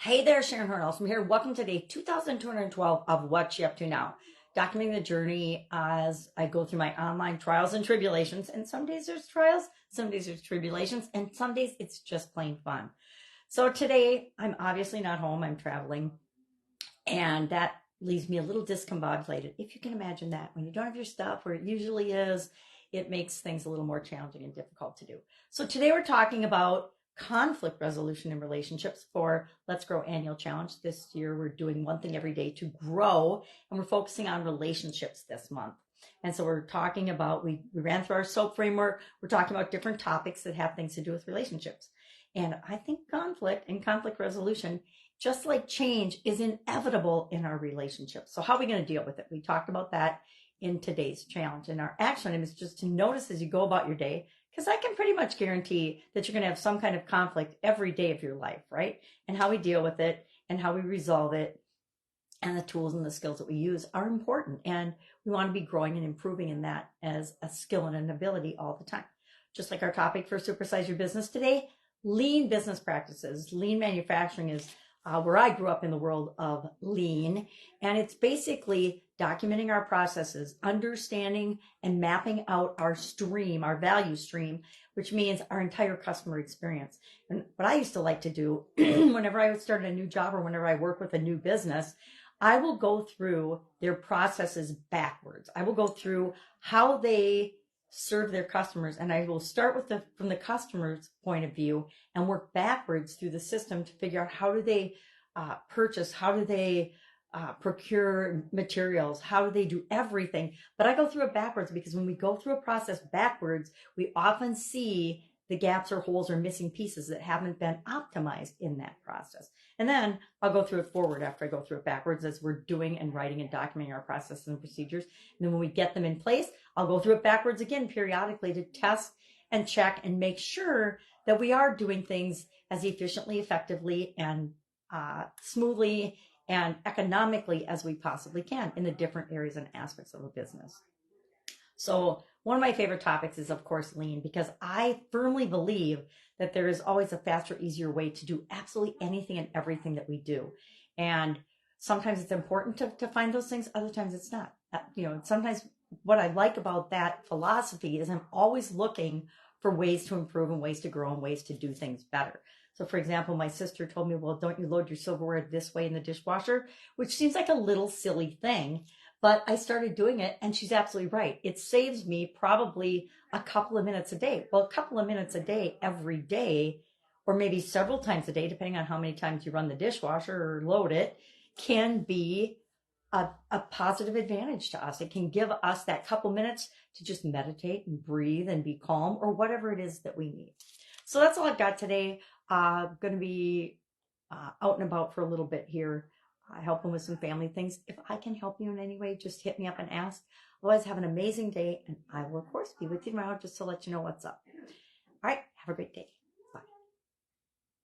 Hey there, Sharon Horne-Ellstrom here. Welcome to day 2212 of What You Up To Now. Documenting the journey as I go through my online trials and tribulations. And some days there's trials, some days there's tribulations, and some days it's just plain fun. So today I'm obviously not home, I'm traveling, and that leaves me a little discombobulated. If you can imagine that, when you don't have your stuff where it usually is, it makes things a little more challenging and difficult to do. So today we're talking about conflict resolution in relationships for Let's Grow Annual Challenge. This year we're doing one thing every day to grow, and we're focusing on relationships this month. And so we're talking about, we ran through our SOAP framework. We're talking about different topics that have things to do with relationships. And I think conflict and conflict resolution, just like change, is inevitable in our relationships. So how are we going to deal with it? We talked about that in today's challenge. And our action item is just to notice as you go about your day, because I can pretty much guarantee that you're going to have some kind of conflict every day of your life, right? And how we deal with it and how we resolve it and the tools and the skills that we use are important. And we want to be growing and improving in that as a skill and an ability all the time. Just like our topic for Supersize Your Business today, lean business practices. Lean manufacturing is where I grew up in the world of lean. And it's basically documenting our processes, understanding and mapping out our stream, our value stream, which means our entire customer experience. And what I used to like to do whenever I would start a new job or whenever I work with a new business, I will go through their processes backwards. I will go through how they serve their customers, and I will start with from the customer's point of view and work backwards through the system to figure out how do they purchase, how do they procure materials, how do they do everything. But I go through it backwards because when we go through a process backwards, we often see the gaps or holes or missing pieces that haven't been optimized in that process. And then I'll go through it forward after I go through it backwards as we're doing and writing and documenting our processes and procedures. And then when we get them in place, I'll go through it backwards again periodically to test and check and make sure that we are doing things as efficiently, effectively, and smoothly and economically as we possibly can in the different areas and aspects of a business. So one of my favorite topics is, of course, lean, because I firmly believe that there is always a faster, easier way to do absolutely anything and everything that we do. And sometimes it's important to find those things. Other times it's not. Sometimes what I like about that philosophy is I'm always looking for ways to improve and ways to grow and ways to do things better. So for example, my sister told me, well, don't you load your silverware this way in the dishwasher, which seems like a little silly thing. But I started doing it, and she's absolutely right. It saves me probably a couple of minutes a day. Well, a couple of minutes a day every day, or maybe several times a day, depending on how many times you run the dishwasher or load it, can be a positive advantage to us. It can give us that couple minutes to just meditate and breathe and be calm, or whatever it is that we need. So that's all I've got today. I'm going to be out and about for a little bit here. Helping with some family things. If I can help you in any way, just hit me up and ask. Otherwise, have an amazing day, and I will, of course, be with you tomorrow just to let you know what's up. All right, have a great day.